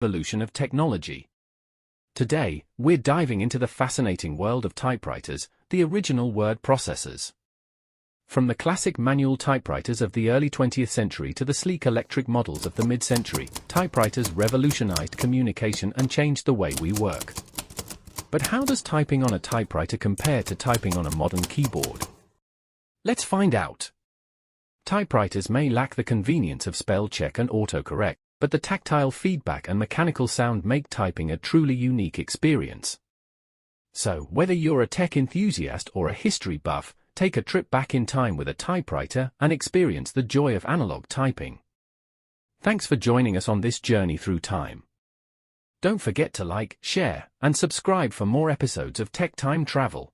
evolution of technology. Today, we're diving into the fascinating world of typewriters, the original word processors. From the classic manual typewriters of the early 20th century to the sleek electric models of the mid-century, typewriters revolutionized communication and changed the way we work. But how does typing on a typewriter compare to typing on a modern keyboard? Let's find out. Typewriters may lack the convenience of spell check and autocorrect, but the tactile feedback and mechanical sound make typing a truly unique experience. So, whether you're a tech enthusiast or a history buff, take a trip back in time with a typewriter and experience the joy of analog typing. Thanks for joining us on this journey through time. Don't forget to like, share, and subscribe for more episodes of Tech Time Travel.